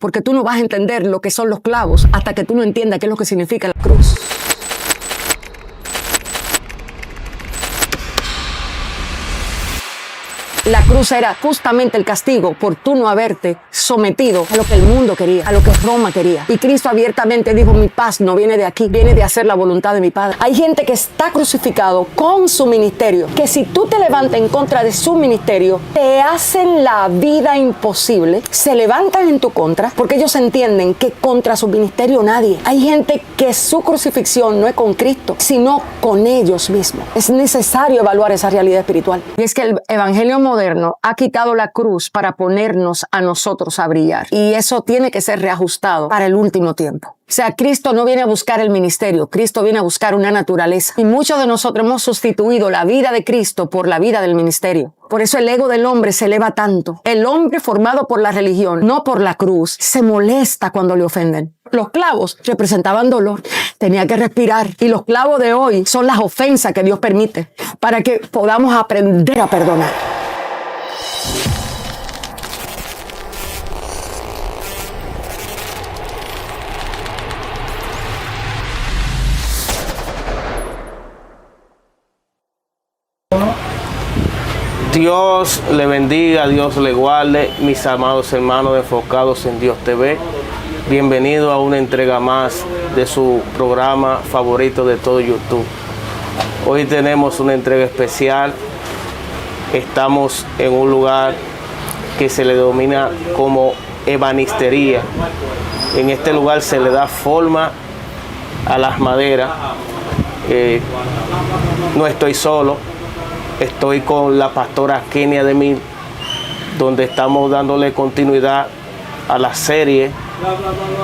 porque tú no vas a entender lo que son los clavos hasta que tú no entiendas qué es lo que significa la cruz. La cruz era justamente el castigo por tú no haberte sometido a lo que el mundo quería, a lo que Roma quería. Y Cristo abiertamente dijo, mi paz no viene de aquí, viene de hacer la voluntad de mi Padre. Hay gente que está crucificado con su ministerio, que si tú te levantas en contra de su ministerio, te hacen la vida imposible, se levantan en tu contra, porque ellos entienden que contra su ministerio nadie. Hay gente que su crucifixión no es con Cristo, sino con ellos mismos. Es necesario evaluar esa realidad espiritual. Y es que el evangelio moderno ha quitado la cruz para ponernos a nosotros a brillar. Y eso tiene que ser reajustado para el último tiempo. O sea, Cristo no viene a buscar el ministerio, Cristo viene a buscar una naturaleza. Y muchos de nosotros hemos sustituido la vida de Cristo por la vida del ministerio. Por eso el ego del hombre se eleva tanto. El hombre formado por la religión, no por la cruz, se molesta cuando le ofenden. Los clavos representaban dolor, tenía que respirar. Y los clavos de hoy son las ofensas que Dios permite para que podamos aprender a perdonar. Dios le bendiga, Dios le guarde, mis amados hermanos enfocados en Dios TV. Bienvenido a una entrega más de su programa favorito de todo YouTube. Hoy tenemos una entrega especial. Estamos en un lugar que se le denomina como ebanistería. En este lugar se le da forma a las maderas. No estoy solo. Estoy con la pastora Kenia Demil, donde estamos dándole continuidad a la serie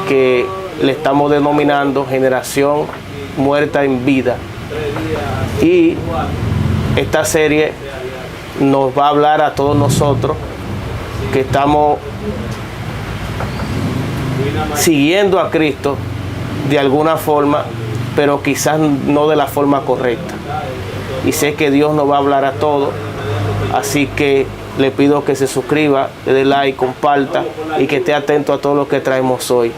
que le estamos denominando Generación Muerta en Vida. Y esta serie nos va a hablar a todos nosotros que estamos siguiendo a Cristo de alguna forma, pero quizás no de la forma correcta. Y sé que Dios nos va a hablar a todos, así que le pido que se suscriba, le dé like, comparta y que esté atento a todo lo que traemos hoy.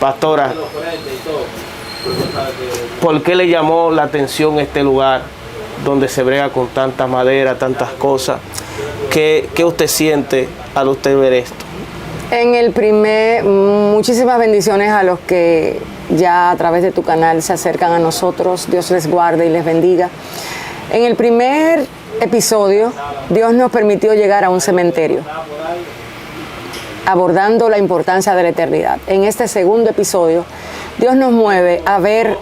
Pastora, ¿por qué le llamó la atención este lugar donde se brega con tanta madera, tantas cosas? ¿Qué usted siente al usted ver esto? Muchísimas bendiciones a los que ya a través de tu canal se acercan a nosotros. Dios les guarde y les bendiga. En el primer episodio, Dios nos permitió llegar a un cementerio, abordando la importancia de la eternidad. En este segundo episodio, Dios nos mueve a ver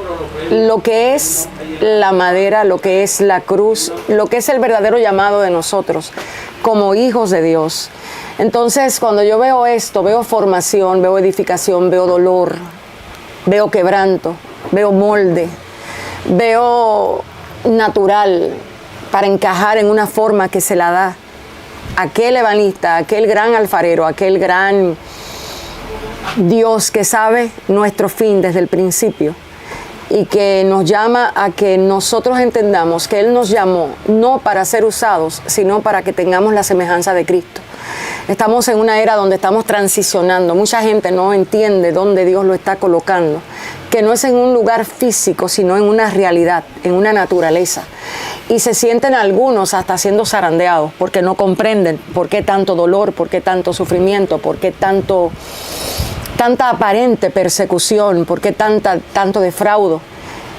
lo que es la madera, lo que es la cruz, lo que es el verdadero llamado de nosotros como hijos de Dios. Entonces, cuando yo veo esto, veo formación, veo edificación, veo dolor, veo quebranto, veo molde, veo natural para encajar en una forma que se la da aquel ebanista, aquel gran alfarero, aquel gran Dios que sabe nuestro fin desde el principio y que nos llama a que nosotros entendamos que Él nos llamó no para ser usados, sino para que tengamos la semejanza de Cristo. Estamos en una era donde estamos transicionando. Mucha gente no entiende dónde Dios lo está colocando, que no es en un lugar físico, sino en una realidad, en una naturaleza. Y se sienten algunos hasta siendo zarandeados porque no comprenden por qué tanto dolor, por qué tanto sufrimiento, por qué tanta aparente persecución, por qué tanto defraudo.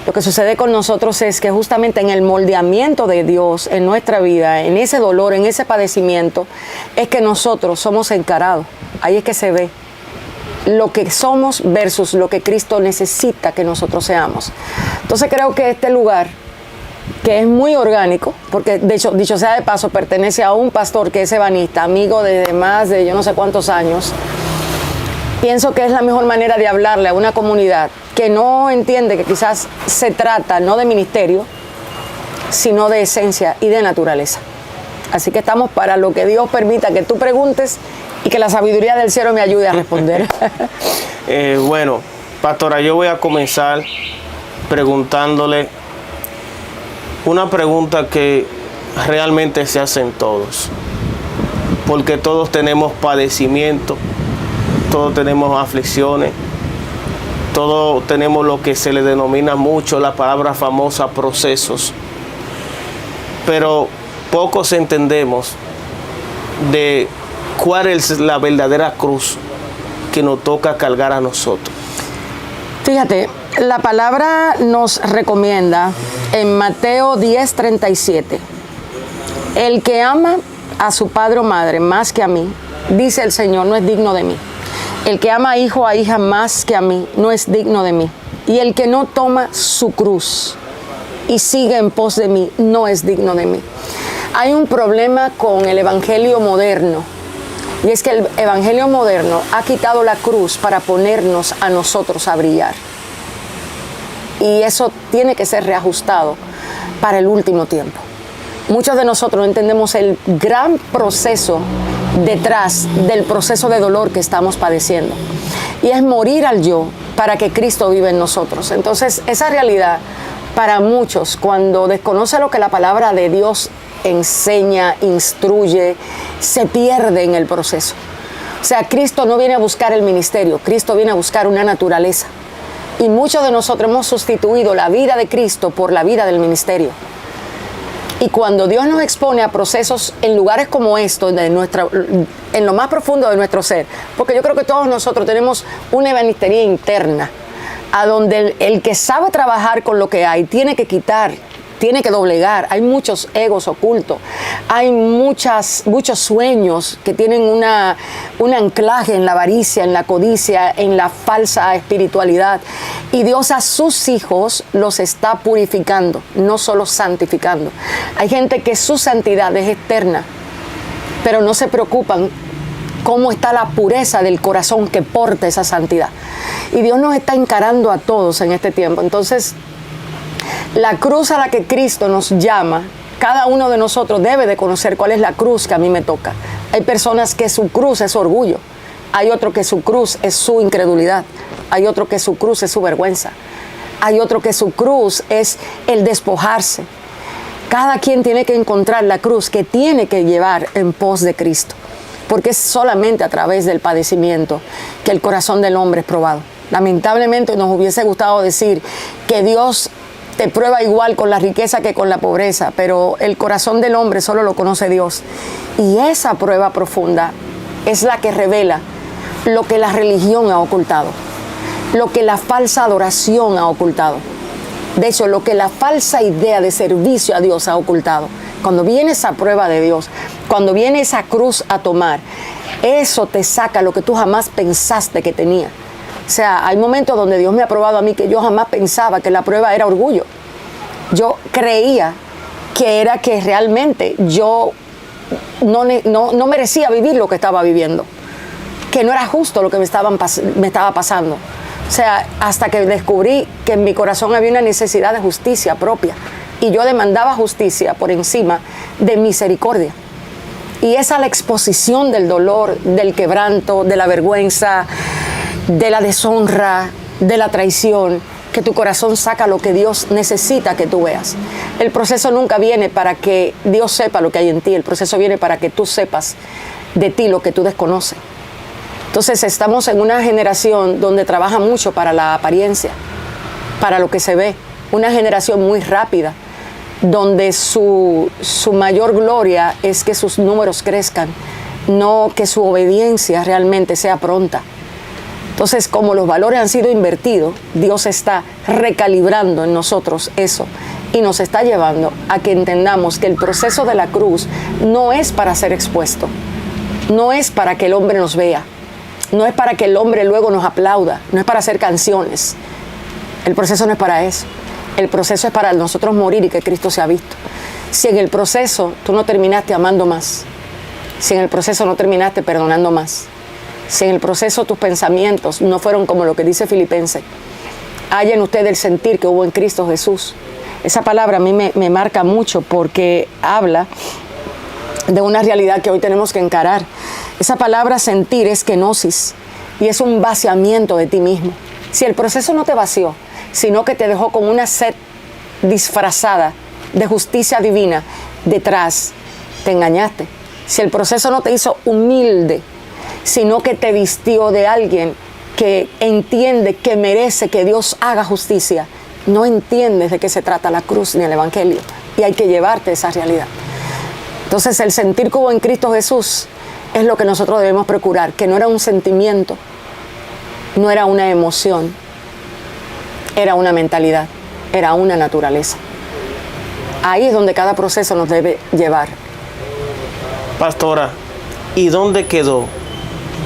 Lo que sucede con nosotros es que justamente en el moldeamiento de Dios en nuestra vida, en ese dolor, en ese padecimiento, es que nosotros somos encarados. Ahí es que se ve lo que somos versus lo que Cristo necesita que nosotros seamos. Entonces creo que este lugar, que es muy orgánico, porque de hecho, dicho sea de paso, pertenece a un pastor que es ebanista, amigo desde más de yo no sé cuántos años, pienso que es la mejor manera de hablarle a una comunidad que no entiende que quizás se trata no de ministerio, sino de esencia y de naturaleza. Así que estamos para lo que Dios permita que tú preguntes y que la sabiduría del cielo me ayude a responder. Bueno, pastora, yo voy a comenzar preguntándole una pregunta que realmente se hacen todos, porque todos tenemos padecimiento, todos tenemos aflicciones, todos tenemos lo que se le denomina mucho la palabra famosa procesos, pero pocos entendemos de cuál es la verdadera cruz que nos toca cargar a nosotros. Fíjate, la palabra nos recomienda en Mateo 10:37, el que ama a su padre o madre más que a mí, dice el Señor, no es digno de mí. El que ama a hijo o a hija más que a mí, no es digno de mí. Y el que no toma su cruz y sigue en pos de mí, no es digno de mí. Hay un problema con el evangelio moderno, y es que el evangelio moderno ha quitado la cruz para ponernos a nosotros a brillar. Y eso tiene que ser reajustado para el último tiempo. Muchos de nosotros no entendemos el gran proceso detrás del proceso de dolor que estamos padeciendo. Y es morir al yo para que Cristo viva en nosotros. Entonces, esa realidad para muchos, cuando desconoce lo que la palabra de Dios enseña, instruye, se pierde en el proceso. O sea, Cristo no viene a buscar el ministerio, Cristo viene a buscar una naturaleza. Y muchos de nosotros hemos sustituido la vida de Cristo por la vida del ministerio. Y cuando Dios nos expone a procesos en lugares como estos, en lo más profundo de nuestro ser, porque yo creo que todos nosotros tenemos una ebanistería interna, a donde el que sabe trabajar con lo que hay tiene que quitar, tiene que doblegar. Hay muchos egos ocultos, hay muchos sueños que tienen un anclaje en la avaricia, en la codicia, en la falsa espiritualidad. Y Dios a sus hijos los está purificando, no solo santificando. Hay gente que su santidad es eterna, pero no se preocupan cómo está la pureza del corazón que porta esa santidad. Y Dios nos está encarando a todos en este tiempo. Entonces, la cruz a la que Cristo nos llama, cada uno de nosotros debe de conocer cuál es la cruz que a mí me toca. Hay personas que su cruz es orgullo, hay otro que su cruz es su incredulidad, hay otro que su cruz es su vergüenza, hay otro que su cruz es el despojarse. Cada quien tiene que encontrar la cruz que tiene que llevar en pos de Cristo, porque es solamente a través del padecimiento que el corazón del hombre es probado. Lamentablemente nos hubiese gustado decir que Dios te prueba igual con la riqueza que con la pobreza, pero el corazón del hombre solo lo conoce Dios. Y esa prueba profunda es la que revela lo que la religión ha ocultado, lo que la falsa adoración ha ocultado. De hecho, lo que la falsa idea de servicio a Dios ha ocultado. Cuando viene esa prueba de Dios, cuando viene esa cruz a tomar, eso te saca lo que tú jamás pensaste que tenía. O sea, hay momentos donde Dios me ha probado a mí que yo jamás pensaba que la prueba era orgullo. Yo creía que era que realmente yo no merecía vivir lo que estaba viviendo, que no era justo lo que me estaba pasando. O sea, hasta que descubrí que en mi corazón había una necesidad de justicia propia y yo demandaba justicia por encima de misericordia. Y esa es la exposición del dolor, del quebranto, de la vergüenza, de la deshonra, de la traición, que tu corazón saca lo que Dios necesita que tú veas. El proceso nunca viene para que Dios sepa lo que hay en ti, el proceso viene para que tú sepas de ti lo que tú desconoces. Entonces estamos en una generación donde trabaja mucho para la apariencia, para lo que se ve, una generación muy rápida, donde su mayor gloria es que sus números crezcan, no que su obediencia realmente sea pronta. Entonces, como los valores han sido invertidos, Dios está recalibrando en nosotros eso y nos está llevando a que entendamos que el proceso de la cruz no es para ser expuesto, no es para que el hombre nos vea, no es para que el hombre luego nos aplauda, no es para hacer canciones. El proceso no es para eso. El proceso es para nosotros morir y que Cristo sea visto. Si en el proceso tú no terminaste amando más, si en el proceso no terminaste perdonando más, si en el proceso tus pensamientos no fueron como lo que dice Filipenses, hallen ustedes el sentir que hubo en Cristo Jesús. Esa palabra a mí me marca mucho porque habla de una realidad que hoy tenemos que encarar. Esa palabra sentir es kenosis y es un vaciamiento de ti mismo. Si el proceso no te vació, sino que te dejó con una sed disfrazada de justicia divina detrás, te engañaste. Si el proceso no te hizo humilde, sino que te vistió de alguien que entiende que merece que Dios haga justicia, no entiendes de qué se trata la cruz ni el Evangelio, y hay que llevarte esa realidad. Entonces el sentir que hubo en Cristo Jesús es lo que nosotros debemos procurar, que no era un sentimiento, no era una emoción, era una mentalidad, era una naturaleza. Ahí es donde cada proceso nos debe llevar. Pastora, ¿y dónde quedó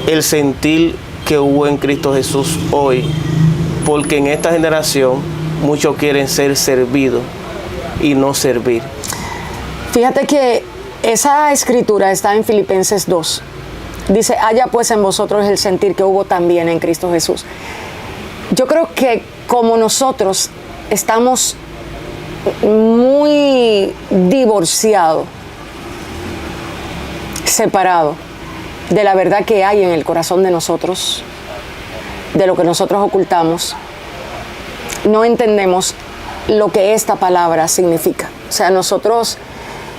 el sentir que hubo en Cristo Jesús hoy? Porque en esta generación muchos quieren ser servidos y no servir. Fíjate que esa escritura está en Filipenses 2. Dice, haya pues en vosotros el sentir que hubo también en Cristo Jesús. Yo creo que como nosotros estamos muy divorciados, separados de la verdad que hay en el corazón de nosotros, de lo que nosotros ocultamos, no entendemos lo que esta palabra significa. O sea, nosotros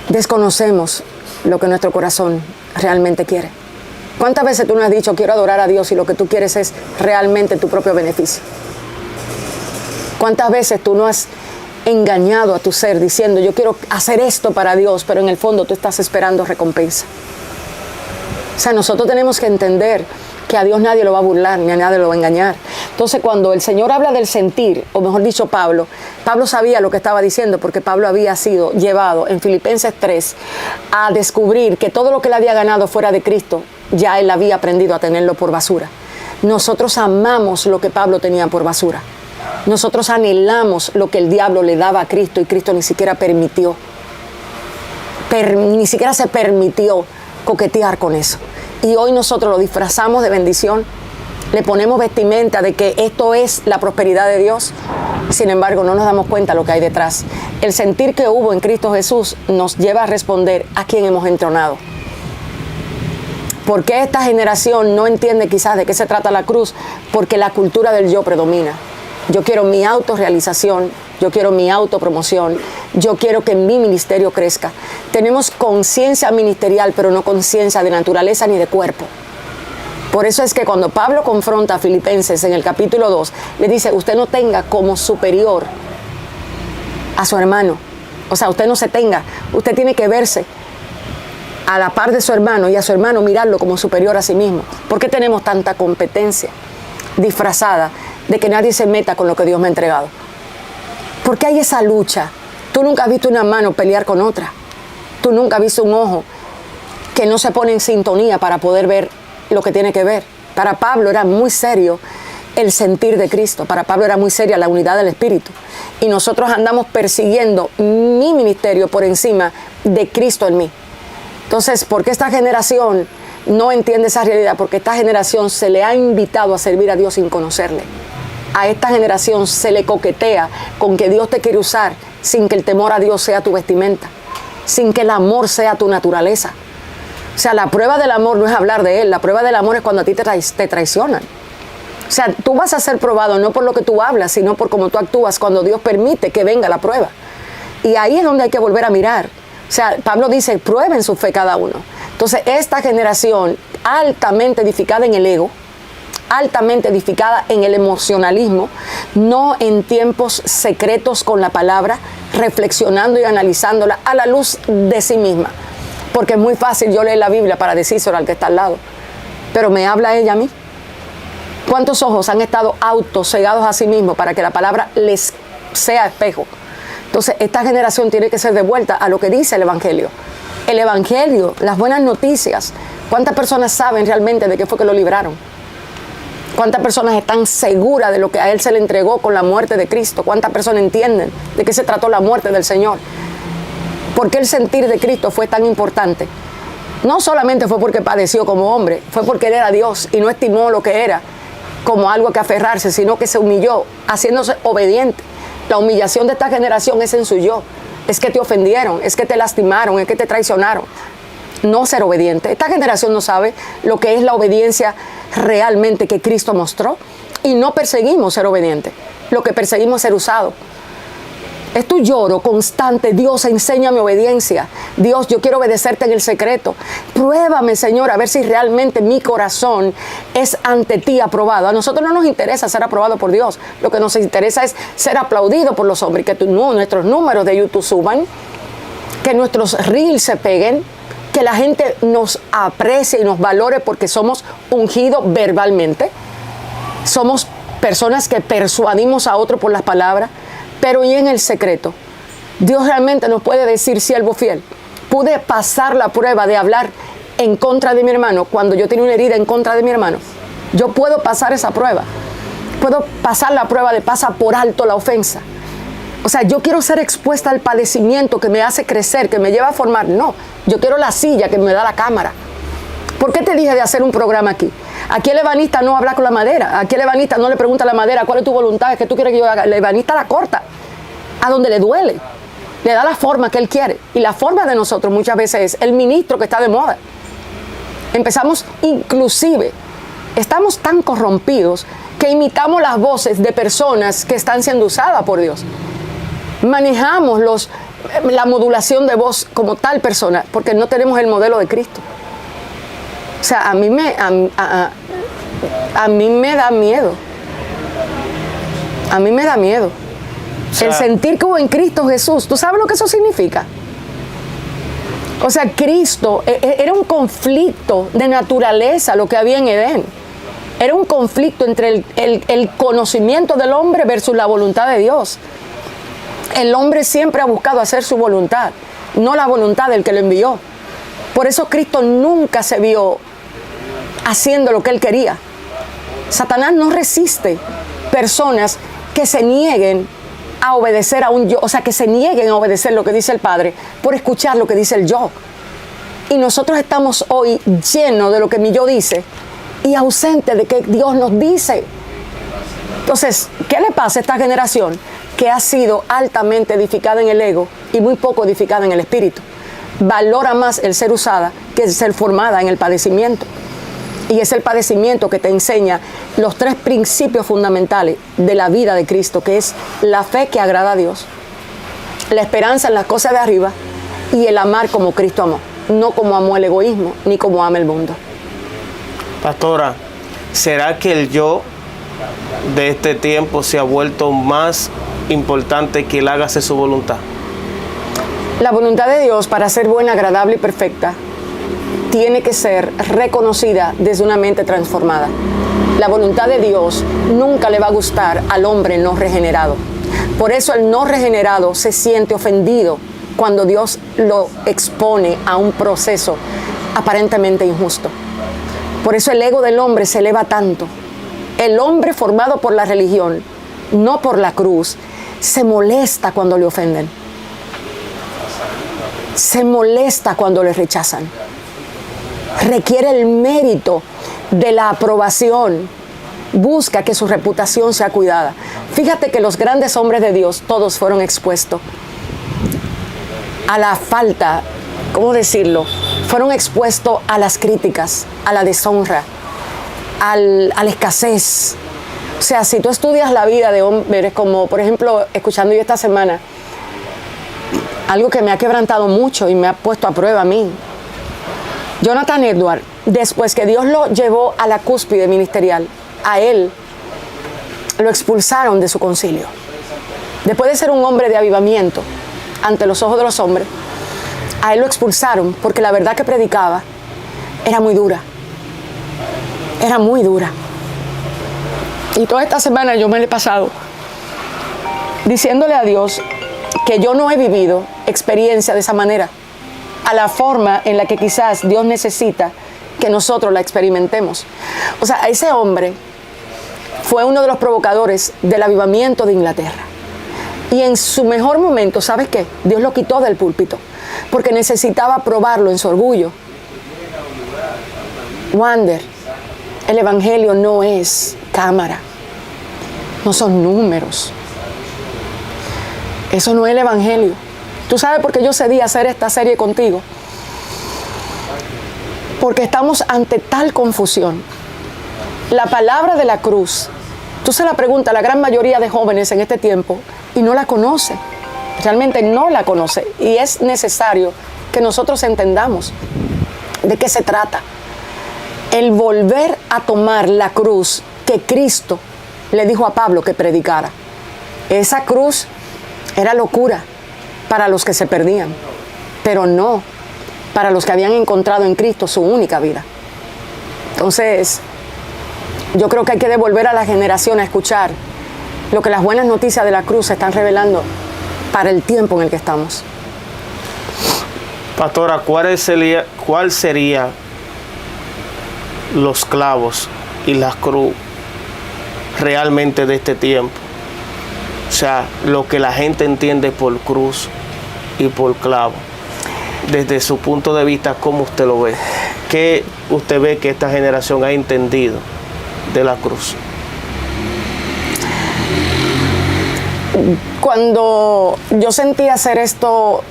desconocemos lo que nuestro corazón realmente quiere. ¿Cuántas veces tú no has dicho, quiero adorar a Dios, y lo que tú quieres es realmente tu propio beneficio? ¿Cuántas veces tú no has engañado a tu ser diciendo, yo quiero hacer esto para Dios, pero en el fondo tú estás esperando recompensa? O sea, nosotros tenemos que entender que a Dios nadie lo va a burlar, ni a nadie lo va a engañar. Entonces, cuando el Señor habla del sentir, o mejor dicho, Pablo sabía lo que estaba diciendo, porque Pablo había sido llevado en Filipenses 3 a descubrir que todo lo que él había ganado fuera de Cristo, ya él había aprendido a tenerlo por basura. Nosotros amamos lo que Pablo tenía por basura. Nosotros anhelamos lo que el diablo le daba a Cristo, y Cristo ni siquiera permitió. Ni siquiera se permitió coquetear con eso. Y hoy nosotros lo disfrazamos de bendición, le ponemos vestimenta de que esto es la prosperidad de Dios. Sin embargo, no nos damos cuenta de lo que hay detrás. El sentir que hubo en Cristo Jesús nos lleva a responder a quién hemos entronado. ¿Por qué esta generación no entiende quizás de qué se trata la cruz? Porque la cultura del yo predomina. Yo quiero mi autorrealización, yo quiero mi autopromoción, yo quiero que mi ministerio crezca. Tenemos conciencia ministerial, pero no conciencia de naturaleza ni de cuerpo. Por eso es que cuando Pablo confronta a Filipenses en el capítulo 2, le dice, usted no tenga como superior a su hermano. O sea, usted no se tenga, usted tiene que verse a la par de su hermano, y a su hermano mirarlo como superior a sí mismo. ¿Por qué tenemos tanta competencia disfrazada de que nadie se meta con lo que Dios me ha entregado? ¿Por qué hay esa lucha? Tú nunca has visto una mano pelear con otra. Tú nunca has visto un ojo que no se pone en sintonía para poder ver lo que tiene que ver. Para Pablo era muy serio el sentir de Cristo. Para Pablo era muy seria la unidad del Espíritu. Y nosotros andamos persiguiendo mi ministerio por encima de Cristo en mí. Entonces, ¿por qué esta generación no entiende esa realidad? Porque esta generación se le ha invitado a servir a Dios sin conocerle. A esta generación se le coquetea con que Dios te quiere usar sin que el temor a Dios sea tu vestimenta, sin que el amor sea tu naturaleza. O sea, la prueba del amor no es hablar de Él, la prueba del amor es cuando a ti te traicionan. O sea, tú vas a ser probado no por lo que tú hablas, sino por cómo tú actúas cuando Dios permite que venga la prueba. Y ahí es donde hay que volver a mirar. O sea, Pablo dice, prueben su fe cada uno. Entonces, esta generación altamente edificada en el ego, altamente edificada en el emocionalismo, no en tiempos secretos con la palabra, reflexionando y analizándola a la luz de sí misma. Porque es muy fácil yo leer la Biblia para decírselo al que está al lado, pero ¿me habla ella a mí? ¿Cuántos ojos han estado autocegados a sí mismos para que la palabra les sea espejo? Entonces, esta generación tiene que ser devuelta a lo que dice el Evangelio. El Evangelio, las buenas noticias. ¿Cuántas personas saben realmente de qué fue que lo libraron? ¿Cuántas personas están seguras de lo que a Él se le entregó con la muerte de Cristo? ¿Cuántas personas entienden de qué se trató la muerte del Señor? ¿Por qué el sentir de Cristo fue tan importante? No solamente fue porque padeció como hombre, fue porque Él era Dios y no estimó lo que era como algo que aferrarse, sino que se humilló, haciéndose obediente. La humillación de esta generación es en su yo. Es que te ofendieron, es que te lastimaron, es que te traicionaron. No ser obediente. Esta generación no sabe lo que es la obediencia realmente que Cristo mostró. Y no perseguimos ser obedientes. Lo que perseguimos es ser usado. Es tu lloro constante. Dios, enséñame obediencia. Dios, yo quiero obedecerte en el secreto. Pruébame, Señor, a ver si realmente mi corazón es ante ti aprobado. A nosotros no nos interesa ser aprobado por Dios. Lo que nos interesa es ser aplaudido por los hombres. Que nuestros números de YouTube suban. Que nuestros reels se peguen. Que la gente nos aprecie y nos valore porque somos ungidos verbalmente. Somos personas que persuadimos a otro por las palabras. Pero y en el secreto, Dios realmente nos puede decir, siervo fiel, pude pasar la prueba de hablar en contra de mi hermano cuando yo tenía una herida en contra de mi hermano. Yo puedo pasar esa prueba. Puedo pasar la prueba de pasar por alto la ofensa. O sea, yo quiero ser expuesta al padecimiento que me hace crecer, que me lleva a formar. No, yo quiero la silla que me da la cámara. ¿Por qué te dije de hacer un programa aquí? Aquí el ebanista no habla con la madera. Aquí el ebanista no le pregunta a la madera cuál es tu voluntad, qué tú quieres que yo haga. El ebanista la corta a donde le duele. Le da la forma que él quiere. Y la forma de nosotros muchas veces es el ministro que está de moda. Empezamos inclusive, estamos tan corrompidos que imitamos las voces de personas que están siendo usadas por Dios. Manejamos la modulación de voz como tal persona porque no tenemos el modelo de Cristo. O sea, a mí me da miedo. A mí me da miedo. O sea, el sentir que hubo en Cristo Jesús. ¿Tú sabes lo que eso significa? O sea, Cristo era un conflicto de naturaleza lo que había en Edén. Era un conflicto entre el conocimiento del hombre versus la voluntad de Dios. El hombre siempre ha buscado hacer su voluntad, no la voluntad del que lo envió. Por eso Cristo nunca se vio haciendo lo que él quería. Satanás no resiste personas que se nieguen a obedecer a un yo, o sea, que se nieguen a obedecer lo que dice el Padre por escuchar lo que dice el yo. Y nosotros estamos hoy llenos de lo que mi yo dice y ausentes de que Dios nos dice. Entonces, ¿qué le pasa a esta generación que ha sido altamente edificada en el ego y muy poco edificada en el espíritu? Valora más el ser usada que el ser formada en el padecimiento. Y es el padecimiento que te enseña los 3 principios fundamentales de la vida de Cristo, que es la fe que agrada a Dios, la esperanza en las cosas de arriba y el amar como Cristo amó, no como amó el egoísmo ni como ama el mundo. Pastora, ¿será que el yo de este tiempo se ha vuelto más importante que él hágase su voluntad? La voluntad de Dios, para ser buena, agradable y perfecta, tiene que ser reconocida desde una mente transformada. La voluntad de Dios nunca le va a gustar al hombre no regenerado. Por eso el no regenerado se siente ofendido cuando Dios lo expone a un proceso aparentemente injusto. Por eso el ego del hombre se eleva tanto. El hombre formado por la religión, no por la cruz, se molesta cuando le ofenden. Se molesta cuando le rechazan. Requiere el mérito de la aprobación. Busca que su reputación sea cuidada. Fíjate que los grandes hombres de Dios, todos fueron expuestos a la falta, ¿cómo decirlo? Fueron expuestos a las críticas, a la deshonra, a la escasez. O sea, si tú estudias la vida de hombres, como por ejemplo, escuchando yo esta semana, algo que me ha quebrantado mucho y me ha puesto a prueba a mí. Jonathan Edwards, después que Dios lo llevó a la cúspide ministerial, a él lo expulsaron de su concilio. Después de ser un hombre de avivamiento ante los ojos de los hombres, a él lo expulsaron porque la verdad que predicaba era muy dura. Era muy dura. Y toda esta semana yo me la he pasado diciéndole a Dios que yo no he vivido experiencia de esa manera, a la forma en la que quizás Dios necesita que nosotros la experimentemos. O sea, ese hombre fue uno de los provocadores del avivamiento de Inglaterra. Y en su mejor momento, ¿sabes qué? Dios lo quitó del púlpito, porque necesitaba probarlo en su orgullo. Wander, el evangelio no es cámara, no son números. Eso no es el evangelio. ¿Tú sabes por qué yo cedí a hacer esta serie contigo? Porque estamos ante tal confusión. La palabra de la cruz, tú se la preguntas a la gran mayoría de jóvenes en este tiempo y no la conoce. realmente no la conoce. Y es necesario que nosotros entendamos de qué se trata. El volver a tomar la cruz que Cristo le dijo a Pablo que predicara. Esa cruz era locura para los que se perdían, pero no para los que habían encontrado en Cristo su única vida. Entonces, yo creo que hay que devolver a la generación a escuchar lo que las buenas noticias de la cruz están revelando para el tiempo en el que estamos. Pastora, ¿cuál sería los clavos y la cruz realmente de este tiempo? O sea, lo que la gente entiende por cruz y por clavo. Desde su punto de vista, ¿cómo usted lo ve? ¿Qué usted ve que esta generación ha entendido de la cruz? Cuando yo sentí hacer esto,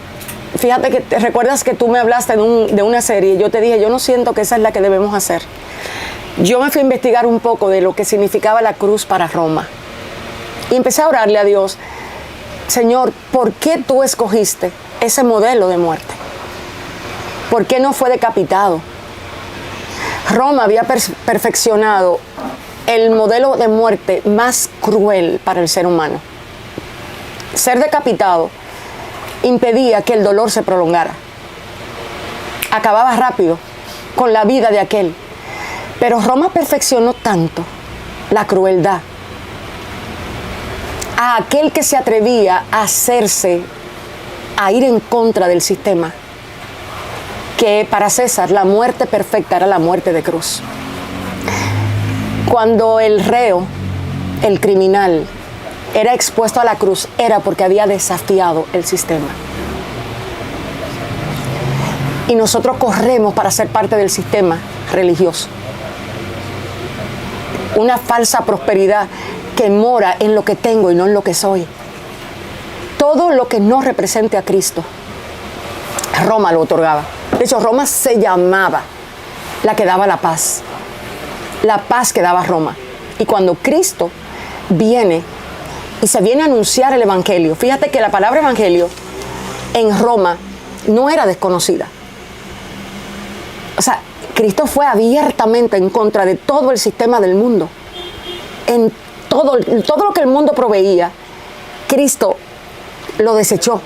fíjate que te recuerdas que tú me hablaste de una serie. Yo te dije, yo no siento que esa es la que debemos hacer. Yo me fui a investigar un poco de lo que significaba la cruz para Roma. Y empecé a orarle a Dios, Señor, ¿por qué tú escogiste ese modelo de muerte? ¿Por qué no fue decapitado? Roma había perfeccionado el modelo de muerte más cruel para el ser humano. Ser decapitado impedía que el dolor se prolongara. Acababa rápido con la vida de aquel. Pero Roma perfeccionó tanto la crueldad a aquel que se atrevía a a ir en contra del sistema, que para César la muerte perfecta era la muerte de cruz. Cuando el reo, el criminal, era expuesto a la cruz, era porque había desafiado el sistema. Y nosotros corremos para ser parte del sistema religioso. Una falsa prosperidad que mora en lo que tengo y no en lo que soy. Todo lo que no represente a Cristo, Roma lo otorgaba. De hecho, Roma se llamaba la que daba la paz. La paz que daba Roma. Y cuando Cristo viene y se viene a anunciar el evangelio, fíjate que la palabra evangelio en Roma no era desconocida. O sea, Cristo fue abiertamente en contra de todo el sistema del mundo. En todo lo que el mundo proveía, Cristo lo desechó.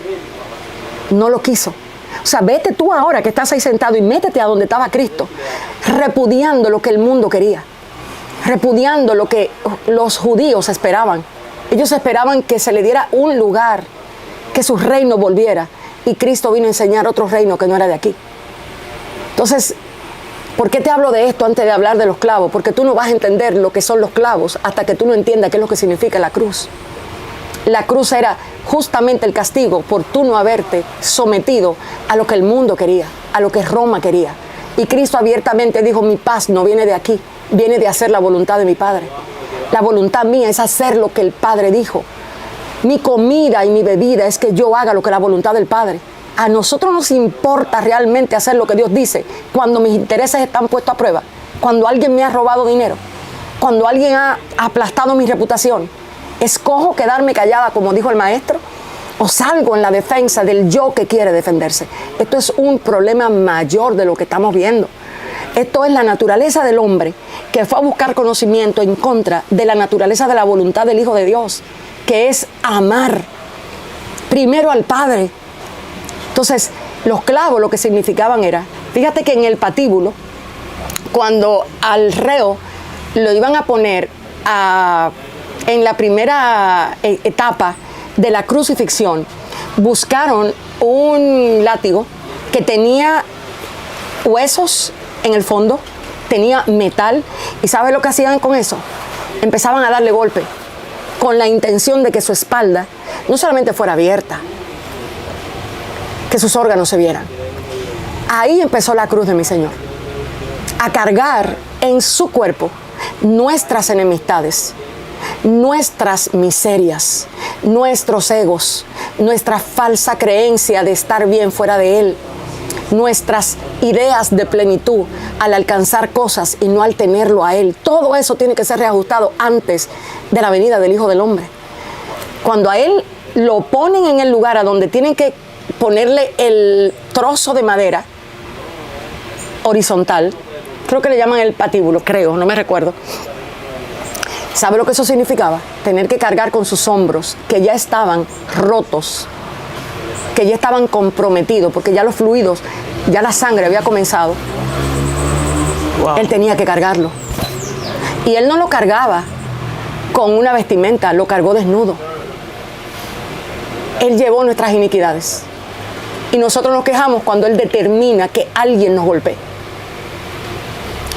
No lo quiso. O sea, vete tú ahora que estás ahí sentado y métete a donde estaba Cristo, repudiando lo que el mundo quería, repudiando lo que los judíos esperaban. Ellos esperaban que se le diera un lugar, que su reino volviera, y Cristo vino a enseñar otro reino que no era de aquí. Entonces, ¿por qué te hablo de esto antes de hablar de los clavos? Porque tú no vas a entender lo que son los clavos hasta que tú no entiendas qué es lo que significa la cruz. La cruz era justamente el castigo por tú no haberte sometido a lo que el mundo quería, a lo que Roma quería. Y Cristo abiertamente dijo, mi paz no viene de aquí, viene de hacer la voluntad de mi Padre. La voluntad mía es hacer lo que el Padre dijo. Mi comida y mi bebida es que yo haga lo que la voluntad del Padre. A nosotros nos importa realmente hacer lo que Dios dice cuando mis intereses están puestos a prueba, cuando alguien me ha robado dinero, cuando alguien ha aplastado mi reputación. ¿Escojo quedarme callada, como dijo el maestro, o salgo en la defensa del yo que quiere defenderse? Esto es un problema mayor de lo que estamos viendo. Esto es la naturaleza del hombre que fue a buscar conocimiento en contra de la naturaleza de la voluntad del Hijo de Dios, que es amar primero al Padre. Entonces, los clavos lo que significaban era, fíjate que en el patíbulo, cuando al reo lo iban a poner en la primera etapa de la crucifixión, buscaron un látigo que tenía huesos en el fondo, tenía metal, y ¿sabes lo que hacían con eso? Empezaban a darle golpe, con la intención de que su espalda no solamente fuera abierta, que sus órganos se vieran. Ahí empezó la cruz de mi Señor, a cargar en su cuerpo nuestras enemistades, nuestras miserias, nuestros egos, nuestra falsa creencia de estar bien fuera de Él, nuestras ideas de plenitud al alcanzar cosas y no al tenerlo a Él. Todo eso tiene que ser reajustado antes de la venida del Hijo del Hombre. Cuando a Él lo ponen en el lugar a donde tienen que ponerle el trozo de madera horizontal, creo que le llaman el patíbulo, creo, no me recuerdo. ¿Sabe lo que eso significaba? Tener que cargar con sus hombros, que ya estaban rotos, que ya estaban comprometidos, porque ya los fluidos, ya la sangre había comenzado. Wow. Él tenía que cargarlo. Y él no lo cargaba con una vestimenta, lo cargó desnudo. Él llevó nuestras iniquidades. Y nosotros nos quejamos cuando Él determina que alguien nos golpee.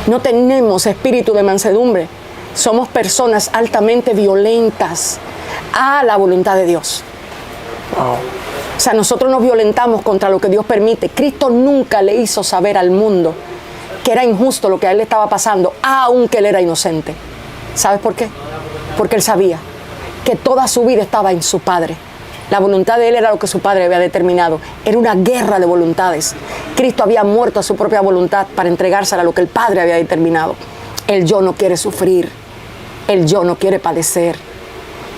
No tenemos espíritu de mansedumbre. Somos personas altamente violentas a la voluntad de Dios. Wow. O sea, nosotros nos violentamos contra lo que Dios permite. Cristo nunca le hizo saber al mundo que era injusto lo que a Él le estaba pasando, aunque Él era inocente. ¿Sabes por qué? Porque Él sabía que toda su vida estaba en su Padre. La voluntad de Él era lo que su Padre había determinado. Era una guerra de voluntades. Cristo había muerto a su propia voluntad para entregársela a lo que el Padre había determinado. El yo no quiere sufrir. El yo no quiere padecer.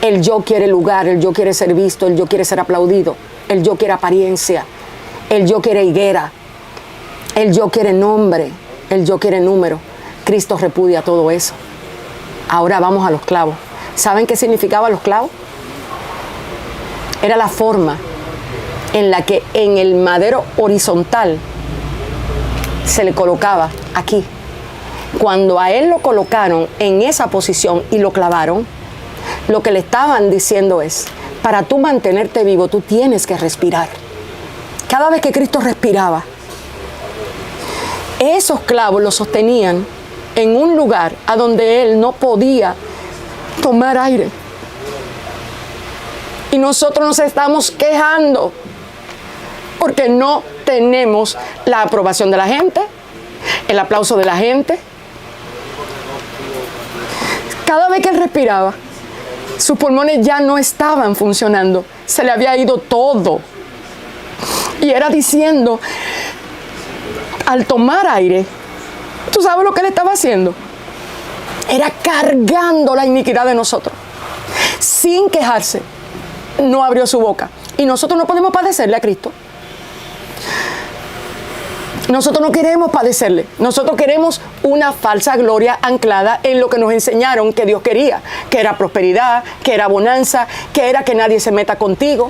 El yo quiere lugar. El yo quiere ser visto. El yo quiere ser aplaudido. El yo quiere apariencia. El yo quiere higuera. El yo quiere nombre. El yo quiere número. Cristo repudia todo eso. Ahora vamos a los clavos. ¿Saben qué significaban los clavos? Era la forma en la que en el madero horizontal se le colocaba aquí. Cuando a él lo colocaron en esa posición y lo clavaron, lo que le estaban diciendo es, para tú mantenerte vivo, tú tienes que respirar. Cada vez que Cristo respiraba, esos clavos lo sostenían en un lugar a donde él no podía tomar aire. Y nosotros nos estamos quejando porque no tenemos la aprobación de la gente, el aplauso de la gente. Cada vez que él respiraba, sus pulmones ya no estaban funcionando, se le había ido todo. Y era diciendo, al tomar aire, ¿tú sabes lo que él estaba haciendo? Era cargando la iniquidad de nosotros, sin quejarse. No abrió su boca. Y nosotros no podemos padecerle a Cristo. Nosotros no queremos padecerle. Nosotros queremos una falsa gloria anclada en lo que nos enseñaron que Dios quería, que era prosperidad, que era bonanza, que era que nadie se meta contigo.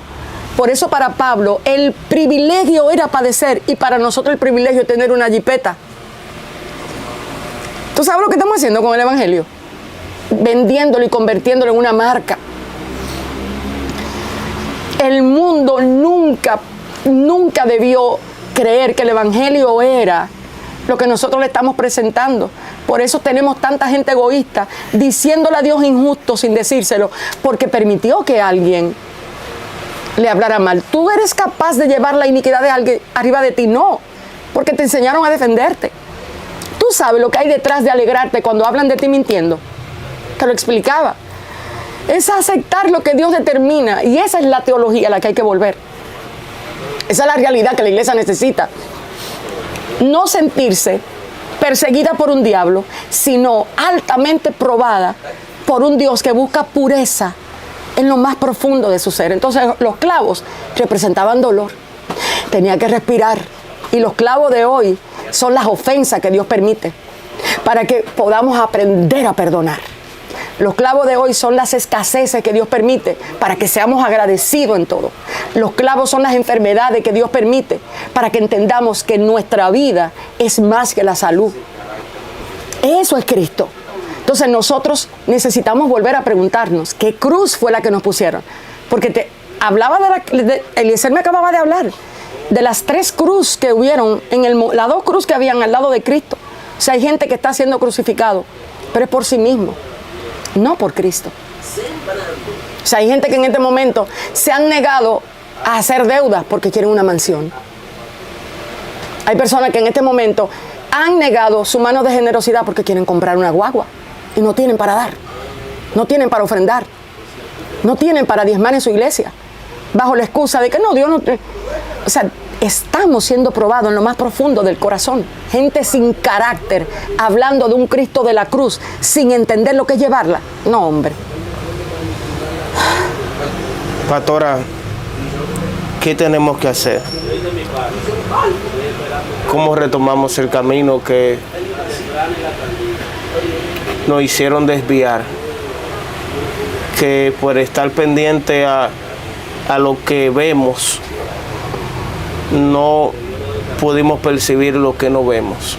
Por eso para Pablo el privilegio era padecer y para nosotros el privilegio es tener una jipeta. ¿Tú sabes lo que estamos haciendo con el Evangelio? Vendiéndolo y convirtiéndolo en una marca. El mundo nunca debió creer que el Evangelio era lo que nosotros le estamos presentando. Por eso tenemos tanta gente egoísta diciéndole a Dios injusto sin decírselo, porque permitió que alguien le hablara mal. ¿Tú eres capaz de llevar la iniquidad de alguien arriba de ti? No, porque te enseñaron a defenderte. Tú sabes lo que hay detrás de alegrarte cuando hablan de ti mintiendo. Te lo explicaba. Es aceptar lo que Dios determina, y esa es la teología a la que hay que volver. Esa es la realidad que la iglesia necesita. No sentirse perseguida por un diablo, sino altamente probada por un Dios que busca pureza en lo más profundo de su ser. Entonces los clavos representaban dolor. Tenía que respirar. Y los clavos de hoy son las ofensas que Dios permite para que podamos aprender a perdonar. Los clavos de hoy son las escaseces que Dios permite para que seamos agradecidos en todo. Los clavos son las enfermedades que Dios permite para que entendamos que nuestra vida es más que la salud. Eso es Cristo. Entonces nosotros necesitamos volver a preguntarnos qué cruz fue la que nos pusieron. Porque Eliezer me acababa de hablar de las 3 cruces que hubieron, las 2 cruces que habían al lado de Cristo. O sea, hay gente que está siendo crucificado, pero es por sí mismo. No por Cristo. O sea, hay gente que en este momento se han negado a hacer deudas porque quieren una mansión. Hay personas que en este momento han negado su mano de generosidad porque quieren comprar una guagua y no tienen para dar, no tienen para ofrendar, no tienen para diezmar en su iglesia, bajo la excusa de que no, Dios no... O sea, estamos siendo probados en lo más profundo del corazón. Gente sin carácter, hablando de un Cristo de la cruz, sin entender lo que es llevarla. No, hombre. Pastora, ¿qué tenemos que hacer? ¿Cómo retomamos el camino que nos hicieron desviar? Que por estar pendiente a lo que vemos, no pudimos percibir lo que no vemos.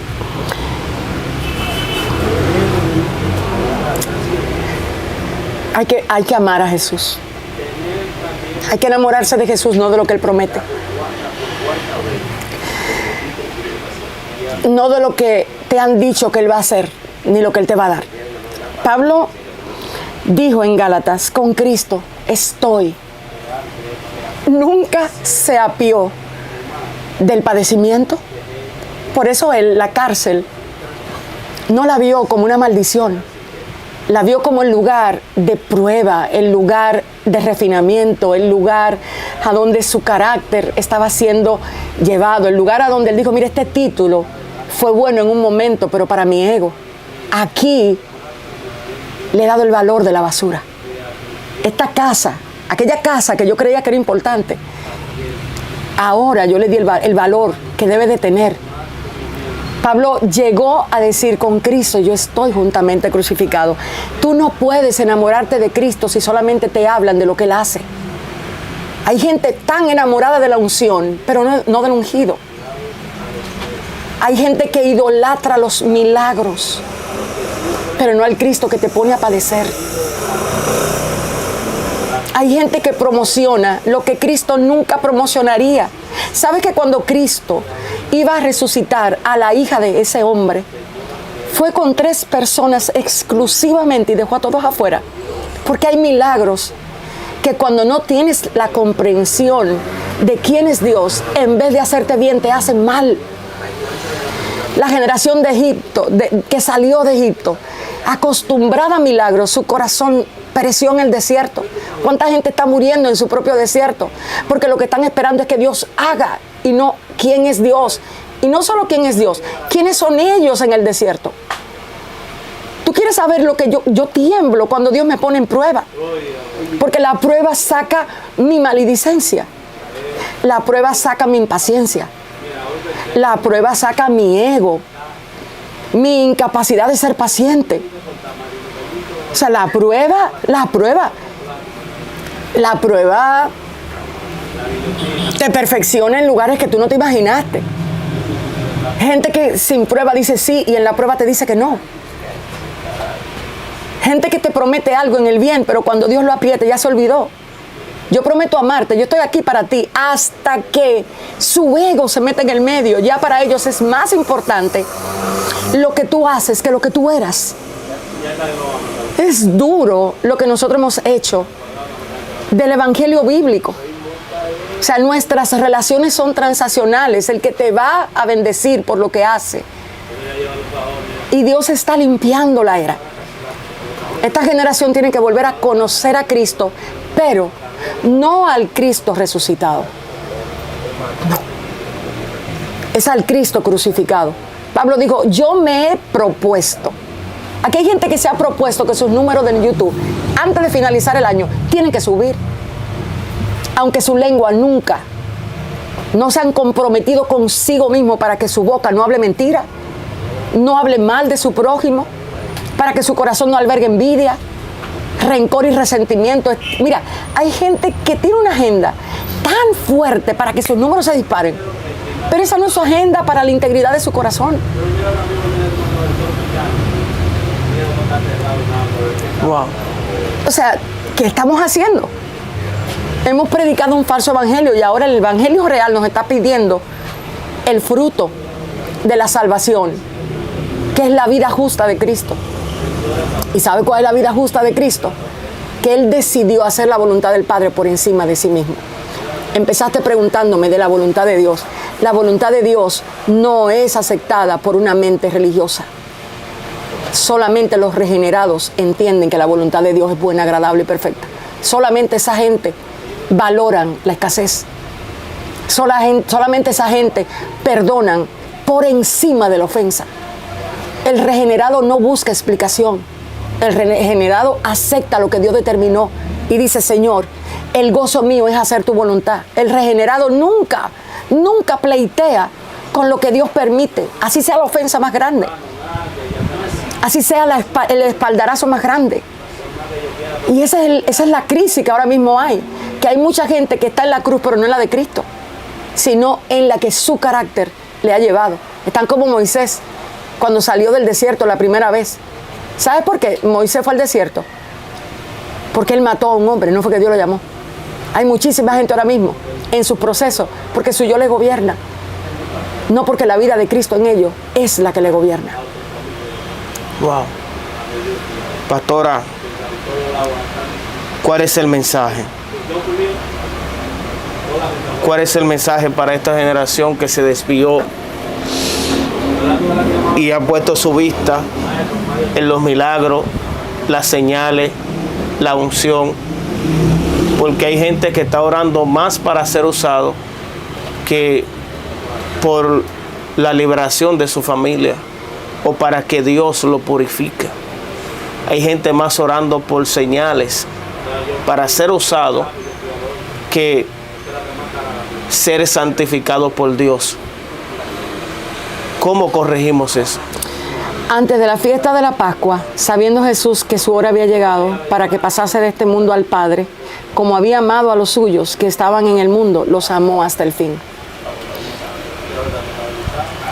Hay que amar a Jesús. Hay que enamorarse de Jesús, no de lo que Él promete. No de lo que te han dicho que Él va a hacer, ni lo que Él te va a dar. Pablo dijo en Gálatas, con Cristo estoy. Nunca se apió del padecimiento. Por eso él, la cárcel, no la vio como una maldición. La vio como el lugar de prueba, el lugar de refinamiento, el lugar a donde su carácter estaba siendo llevado, el lugar a donde él dijo, mira, este título fue bueno en un momento, pero para mi ego, aquí le he dado el valor de la basura. Esta casa, aquella casa que yo creía que era importante, ahora yo le di el valor que debe de tener. Pablo llegó a decir, con Cristo yo estoy juntamente crucificado. Tú no puedes enamorarte de Cristo si solamente te hablan de lo que Él hace. Hay gente tan enamorada de la unción, pero no del ungido. Hay gente que idolatra los milagros, pero no al Cristo que te pone a padecer. Hay gente que promociona lo que Cristo nunca promocionaría. ¿Sabes que cuando Cristo iba a resucitar a la hija de ese hombre, fue con 3 personas exclusivamente y dejó a todos afuera? Porque hay milagros que cuando no tienes la comprensión de quién es Dios, en vez de hacerte bien, te hacen mal. La generación de Egipto, que salió de Egipto, acostumbrada a milagros, su corazón pereció en el desierto. ¿Cuánta gente está muriendo en su propio desierto? Porque lo que están esperando es que Dios haga y no quién es Dios. Y no solo quién es Dios, quiénes son ellos en el desierto. Tú quieres saber lo que yo tiemblo cuando Dios me pone en prueba. Porque la prueba saca mi maledicencia. La prueba saca mi impaciencia. La prueba saca mi ego, mi incapacidad de ser paciente. O sea, la prueba te perfecciona en lugares que tú no te imaginaste. Gente que sin prueba dice sí y en la prueba te dice que no. Gente que te promete algo en el bien, pero cuando Dios lo apriete ya se olvidó. Yo prometo amarte, yo estoy aquí para ti, hasta que su ego se mete en el medio. Ya para ellos es más importante lo que tú haces que lo que tú eras. Es duro lo que nosotros hemos hecho del evangelio bíblico. O sea, nuestras relaciones son transaccionales. El que te va a bendecir por lo que hace. Y Dios está limpiando la era. Esta generación tiene que volver a conocer a Cristo, pero no al Cristo resucitado. No. Es al Cristo crucificado. Pablo dijo, yo me he propuesto. Aquí hay gente que se ha propuesto que sus números de YouTube, antes de finalizar el año, tienen que subir. Aunque su lengua nunca no se han comprometido consigo mismo para que su boca no hable mentira, no hable mal de su prójimo, para que su corazón no albergue envidia, rencor y resentimiento. Mira, hay gente que tiene una agenda tan fuerte para que sus números se disparen, pero esa no es su agenda para la integridad de su corazón. Wow. O sea, ¿qué estamos haciendo? Hemos predicado un falso evangelio y ahora el evangelio real nos está pidiendo el fruto de la salvación, que es la vida justa de Cristo. ¿Y sabe cuál es la vida justa de Cristo? Que Él decidió hacer la voluntad del Padre por encima de sí mismo. Empezaste preguntándome de la voluntad de Dios. La voluntad de Dios no es aceptada por una mente religiosa. Solamente los regenerados entienden que la voluntad de Dios es buena, agradable y perfecta. Solamente esa gente valoran la escasez. Solamente esa gente perdonan por encima de la ofensa. El regenerado no busca explicación. El regenerado acepta lo que Dios determinó y dice, Señor, El gozo mío es hacer tu voluntad. El regenerado nunca pleitea con lo que Dios permite. Así sea la ofensa más grande. Así sea el espaldarazo más grande. Y esa es la crisis que ahora mismo hay. Que hay mucha gente que está en la cruz, pero no en la de Cristo, sino en la que su carácter le ha llevado. Están como Moisés cuando salió del desierto la primera vez. ¿Sabes por qué Moisés fue al desierto? Porque él mató a un hombre, no fue que Dios lo llamó. Hay muchísima gente ahora mismo en sus procesos porque su yo le gobierna, no porque la vida de Cristo en ellos es la que le gobierna. Wow. Pastora, ¿cuál es el mensaje? ¿Cuál es el mensaje para esta generación que se desvió y ha puesto su vista en los milagros, las señales, la unción? Porque hay gente que está orando más para ser usado que por la liberación de su familia o para que Dios lo purifique. Hay gente más orando por señales para ser usado que ser santificado por Dios. ¿Cómo corregimos eso? Antes de la fiesta de la Pascua, sabiendo Jesús que su hora había llegado para que pasase de este mundo al Padre, como había amado a los suyos que estaban en el mundo, los amó hasta el fin.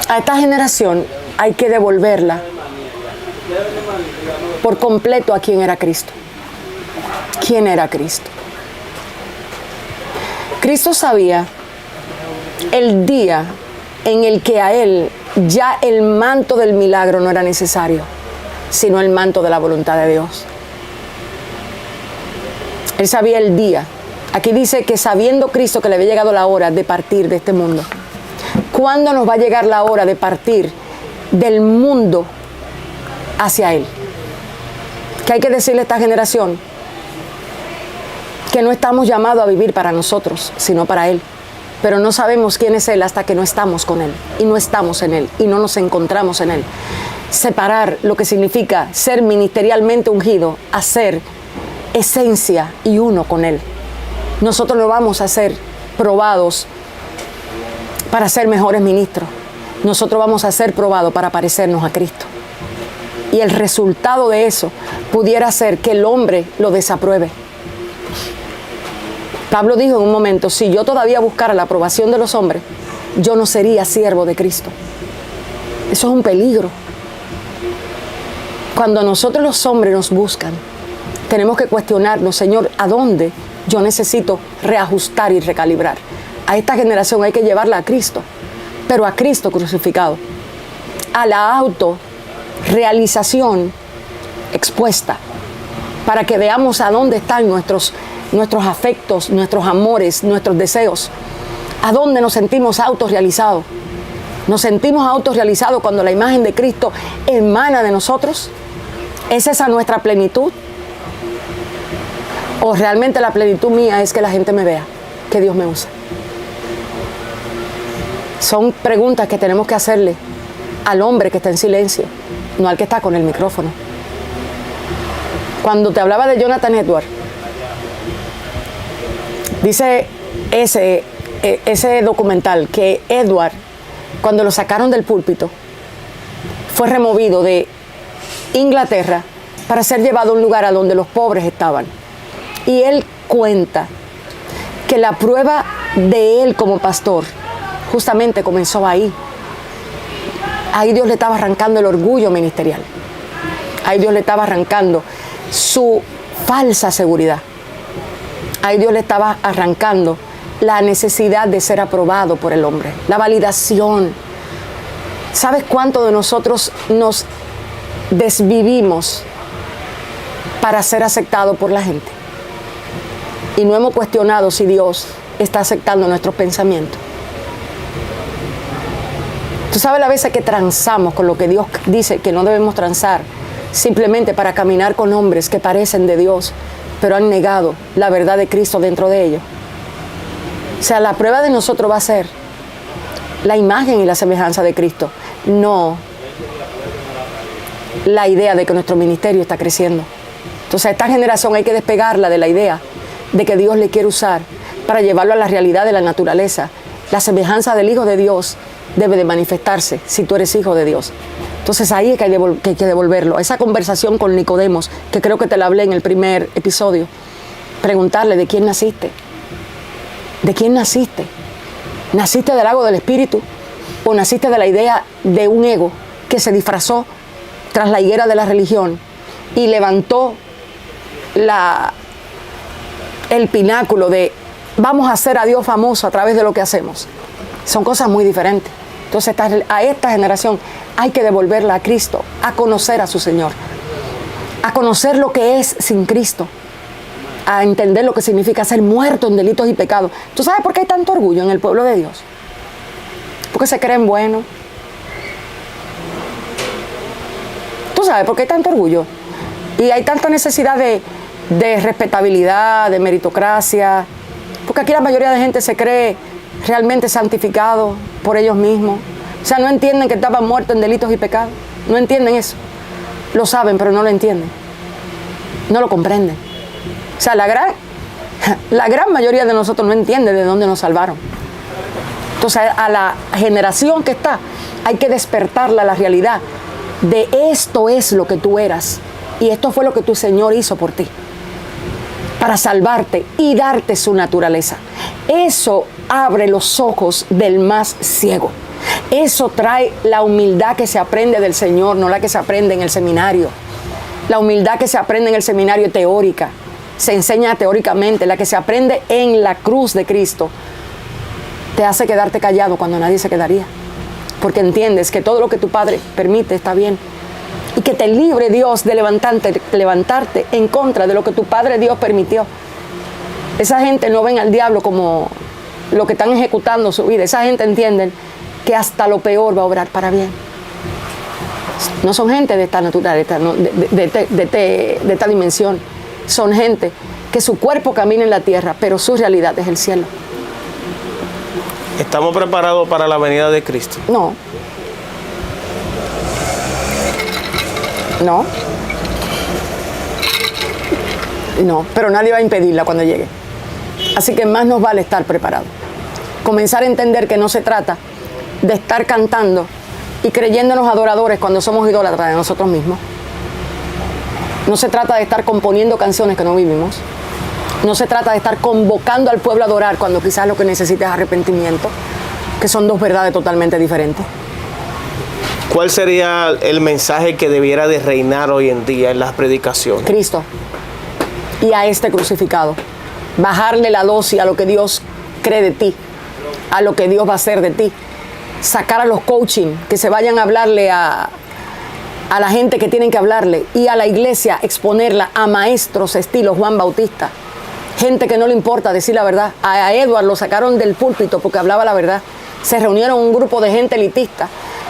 A esta generación hay que devolverla por completo a quien era Cristo. ¿Quién era Cristo? Cristo sabía el día en el que a Él ya el manto del milagro no era necesario, sino el manto de la voluntad de Dios. Él sabía el día. Aquí dice que sabiendo Cristo que le había llegado la hora de partir de este mundo. ¿Cuándo nos va a llegar la hora de partir del mundo hacia Él? Que hay que decirle a esta generación que no estamos llamados a vivir para nosotros, sino para Él. Pero no sabemos quién es Él hasta que no estamos con Él, y no estamos en Él, y no nos encontramos en Él. Separar lo que significa ser ministerialmente ungido a ser esencia y uno con Él. Nosotros no vamos a ser probados para ser mejores ministros. Nosotros vamos a ser probados para parecernos a Cristo. Y el resultado de eso pudiera ser que el hombre lo desapruebe. Pablo dijo en un momento, si yo todavía buscara la aprobación de los hombres, yo no sería siervo de Cristo. Eso es un peligro. Cuando nosotros los hombres nos buscan, tenemos que cuestionarnos, Señor, ¿a dónde yo necesito reajustar y recalibrar? A esta generación hay que llevarla a Cristo, pero a Cristo crucificado, a la autorrealización expuesta, para que veamos a dónde están nuestros afectos, nuestros amores, nuestros deseos. ¿A dónde nos sentimos autorrealizados? ¿Nos sentimos autorrealizados cuando la imagen de Cristo emana de nosotros? ¿Es esa nuestra plenitud? ¿O realmente la plenitud mía es que la gente me vea, que Dios me usa? Son preguntas que tenemos que hacerle al hombre que está en silencio, no al que está con el micrófono. Cuando te hablaba de Jonathan Edwards, dice ese documental que Edward, cuando lo sacaron del púlpito, fue removido de Inglaterra para ser llevado a un lugar a donde los pobres estaban. Y él cuenta que la prueba de él como pastor justamente comenzó ahí. Ahí Dios le estaba arrancando el orgullo ministerial. Ahí Dios le estaba arrancando su falsa seguridad. Ahí Dios le estaba arrancando la necesidad de ser aprobado por el hombre, la validación. ¿Sabes cuánto de nosotros nos desvivimos para ser aceptados por la gente? Y no hemos cuestionado si Dios está aceptando nuestros pensamientos. Tú sabes las veces que transamos con lo que Dios dice que no debemos transar, simplemente para caminar con hombres que parecen de Dios, pero han negado la verdad de Cristo dentro de ellos. O sea, la prueba de nosotros va a ser la imagen y la semejanza de Cristo, no la idea de que nuestro ministerio está creciendo. Entonces, a esta generación hay que despegarla de la idea de que Dios le quiere usar para llevarlo a la realidad de la naturaleza. La semejanza del Hijo de Dios debe de manifestarse si tú eres hijo de Dios. Entonces ahí es que hay que devolverlo. Esa conversación con Nicodemos, que creo que te la hablé en el primer episodio, preguntarle: ¿de quién naciste? ¿De quién naciste? ¿Naciste del lago del Espíritu o naciste de la idea de un ego que se disfrazó tras la higuera de la religión y levantó el pináculo de vamos a hacer a Dios famoso a través de lo que hacemos? Son cosas muy diferentes. Entonces a esta generación hay que devolverla a Cristo, a conocer a su Señor, a conocer lo que es sin Cristo, a entender lo que significa ser muerto en delitos y pecados. ¿Tú sabes por qué hay tanto orgullo en el pueblo de Dios? Porque se creen buenos. ¿Tú sabes por qué hay tanto orgullo? Y hay tanta necesidad de respetabilidad, de meritocracia, porque aquí la mayoría de gente se cree realmente santificado por ellos mismos. O sea, no entienden que estaban muertos en delitos y pecados. No entienden eso. Lo saben, pero no lo entienden. No lo comprenden. O sea, la gran mayoría de nosotros no entiende de dónde nos salvaron. Entonces, a la generación que está, hay que despertarla a la realidad de esto es lo que tú eras. Y esto fue lo que tu Señor hizo por ti, para salvarte y darte su naturaleza. Eso abre los ojos del más ciego. Eso trae la humildad que se aprende del Señor, no la que se aprende en el seminario. La humildad que se aprende en el seminario teórica, se enseña teóricamente. La que se aprende en la cruz de Cristo te hace quedarte callado cuando nadie se quedaría, porque entiendes que todo lo que tu Padre permite está bien, y que te libre Dios de levantarte en contra de lo que tu Padre Dios permitió. Esa gente no ven al diablo como lo que están ejecutando su vida. Esa gente entiende que hasta lo peor va a obrar para bien. No son gente de esta naturaleza, de esta dimensión. Son gente que su cuerpo camina en la tierra, pero su realidad es el cielo. ¿Estamos preparados para la venida de Cristo? No. No. No, pero nadie va a impedirla cuando llegue. Así que más nos vale estar preparados. Comenzar a entender que no se trata de estar cantando y creyéndonos adoradores cuando somos idólatras de nosotros mismos. No se trata de estar componiendo canciones que no vivimos. No se trata de estar convocando al pueblo a adorar cuando quizás lo que necesita es arrepentimiento, que son dos verdades totalmente diferentes. ¿Cuál sería el mensaje que debiera de reinar hoy en día en las predicaciones? Cristo y a este crucificado. Bajarle la dosis a lo que Dios cree de ti, a lo que Dios va a hacer de ti. Sacar a los coaching que se vayan a hablarle a la gente que tienen que hablarle, y a la iglesia exponerla a maestros estilo Juan Bautista. Gente que no le importa decir la verdad. A Edward lo sacaron del púlpito porque hablaba la verdad. Se reunieron un grupo de gente elitista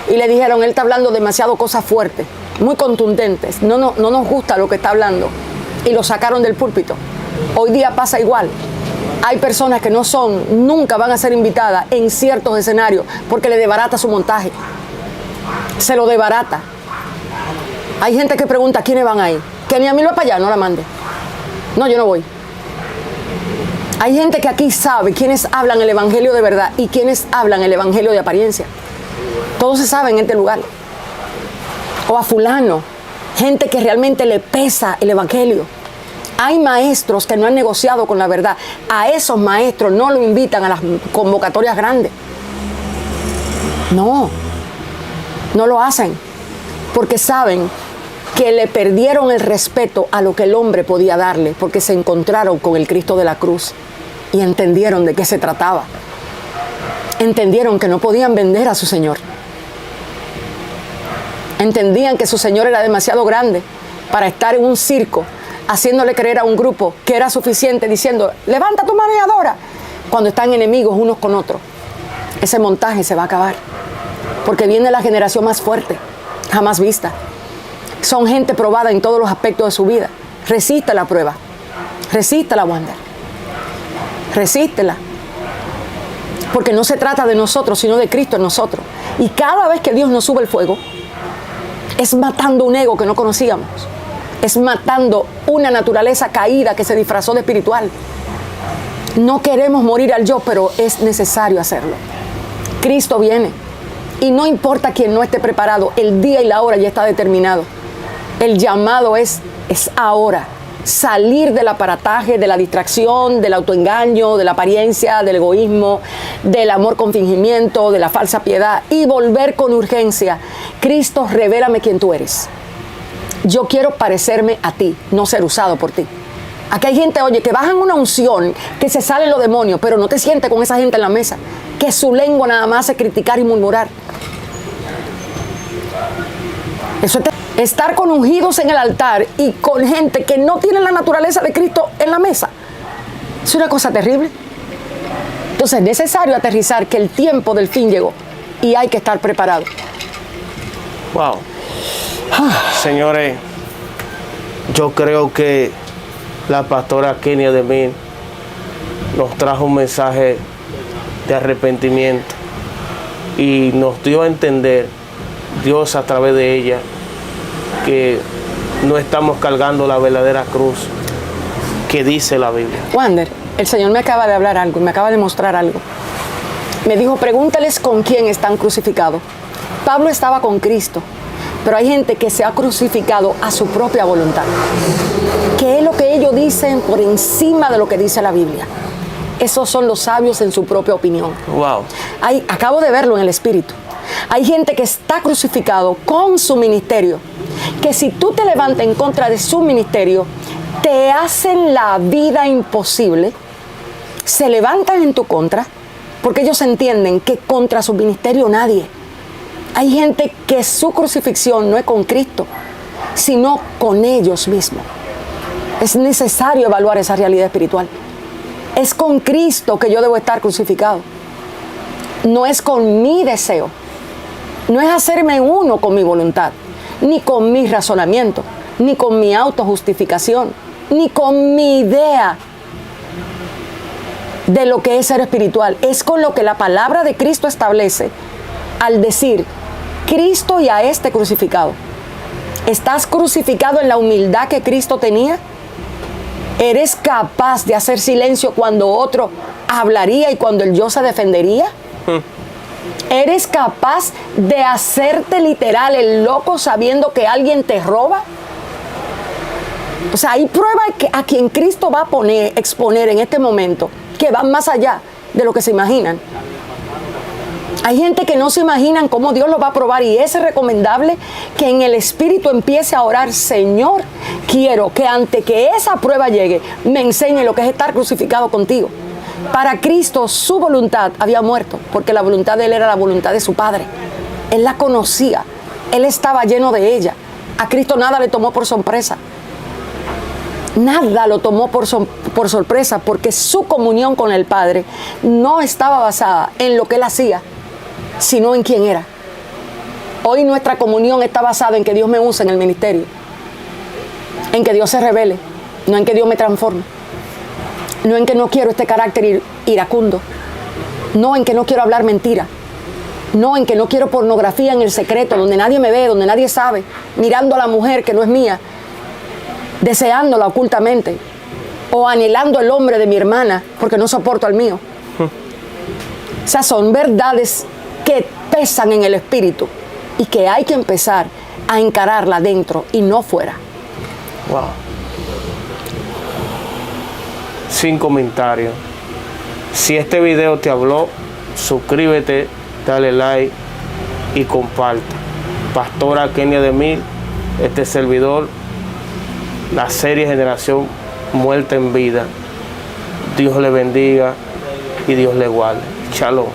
y le dijeron: él está hablando demasiado cosas fuertes, muy contundentes, no nos gusta lo que está hablando, y lo sacaron del púlpito. Hoy día pasa igual. Hay personas que nunca van a ser invitadas en ciertos escenarios porque le desbarata su montaje, se lo desbarata. Hay gente que pregunta: ¿quiénes van ahí? Que ni a mí lo va para allá, no la mande. No, yo no voy. Hay gente que aquí sabe quiénes hablan el evangelio de verdad y quiénes hablan el evangelio de apariencia. Todo se sabe en este lugar. O a fulano, gente que realmente le pesa el evangelio. Hay maestros que no han negociado con la verdad. A esos maestros no lo invitan a las convocatorias grandes. No lo hacen, porque saben que le perdieron el respeto a lo que el hombre podía darle, porque se encontraron con el Cristo de la cruz y entendieron de qué se trataba. Entendieron que no podían vender a su Señor. Entendían que su Señor era demasiado grande para estar en un circo haciéndole creer a un grupo que era suficiente, diciendo: levanta tu mano y adora, cuando están enemigos unos con otros. Ese montaje se va a acabar, porque viene la generación más fuerte jamás vista. Son gente probada en todos los aspectos de su vida. Resiste la prueba. Resístela, Wander. Resístela. Porque no se trata de nosotros, sino de Cristo en nosotros. Y cada vez que Dios nos sube el fuego, es matando un ego que no conocíamos. Es matando una naturaleza caída que se disfrazó de espiritual. No queremos morir al yo, pero es necesario hacerlo. Cristo viene. Y no importa quién no esté preparado, el día y la hora ya está determinado. El llamado es ahora. Salir del aparataje, de la distracción, del autoengaño, de la apariencia, del egoísmo, del amor con fingimiento, de la falsa piedad y volver con urgencia. Cristo, revélame quién tú eres. Yo quiero parecerme a ti, no ser usado por ti. Aquí hay gente, oye, que bajan una unción, que se salen los demonios, pero no te sientes con esa gente en la mesa, que su lengua nada más es criticar y murmurar. Eso es estar con ungidos en el altar y con gente que no tiene la naturaleza de Cristo en la mesa. Es una cosa terrible. Entonces es necesario aterrizar que el tiempo del fin llegó y hay que estar preparado. Wow. Señores, yo creo que la pastora Kenia DeMille nos trajo un mensaje de arrepentimiento y nos dio a entender, Dios a través de ella, que no estamos cargando la verdadera cruz que dice la Biblia. Wander, el Señor me acaba de hablar algo, me acaba de mostrar algo. Me dijo, pregúntales con quién están crucificados. Pablo estaba con Cristo, pero hay gente que se ha crucificado a su propia voluntad. ¿Qué es lo que ellos dicen por encima de lo que dice la Biblia? Esos son los sabios en su propia opinión. Wow. Acabo de verlo en el Espíritu. Hay gente que está crucificado con su ministerio, que si tú te levantas en contra de su ministerio, te hacen la vida imposible, se levantan en tu contra, porque ellos entienden que contra su ministerio nadie. Hay gente que su crucifixión no es con Cristo, sino con ellos mismos. Es necesario evaluar esa realidad espiritual. Es con Cristo que yo debo estar crucificado. No es con mi deseo. No es hacerme uno con mi voluntad, ni con mi razonamiento, ni con mi autojustificación, ni con mi idea de lo que es ser espiritual. Es con lo que la palabra de Cristo establece al decir, Cristo y a este crucificado. ¿Estás crucificado en la humildad que Cristo tenía? ¿Eres capaz de hacer silencio cuando otro hablaría y cuando el yo se defendería? ¿Eres capaz de hacerte literal el loco sabiendo que alguien te roba? O sea, hay pruebas a quien Cristo va a exponer en este momento que van más allá de lo que se imaginan. Hay gente que no se imaginan cómo Dios lo va a probar y es recomendable que en el Espíritu empiece a orar, Señor, quiero que antes que esa prueba llegue, me enseñe lo que es estar crucificado contigo. Para Cristo su voluntad había muerto, porque la voluntad de Él era la voluntad de su Padre. Él la conocía, Él estaba lleno de ella. A Cristo nada le tomó por sorpresa. Nada lo tomó por sorpresa, porque su comunión con el Padre no estaba basada en lo que Él hacía, sino en quién era. Hoy nuestra comunión está basada en que Dios me use en el ministerio, en que Dios se revele, no en que Dios me transforme, no en que no quiero este carácter iracundo, no en que no quiero hablar mentira, no en que no quiero pornografía en el secreto, donde nadie me ve, donde nadie sabe, mirando a la mujer que no es mía, deseándola ocultamente, o anhelando el hombre de mi hermana porque no soporto al mío. Esas son verdades que pesan en el espíritu y que hay que empezar a encararla dentro y no fuera. Wow. Sin comentarios. Si este video te habló, suscríbete, dale like y comparta. Pastora Kenia DeMille, este servidor, la serie Generación Muerta en Vida. Dios le bendiga y Dios le guarde. Shalom.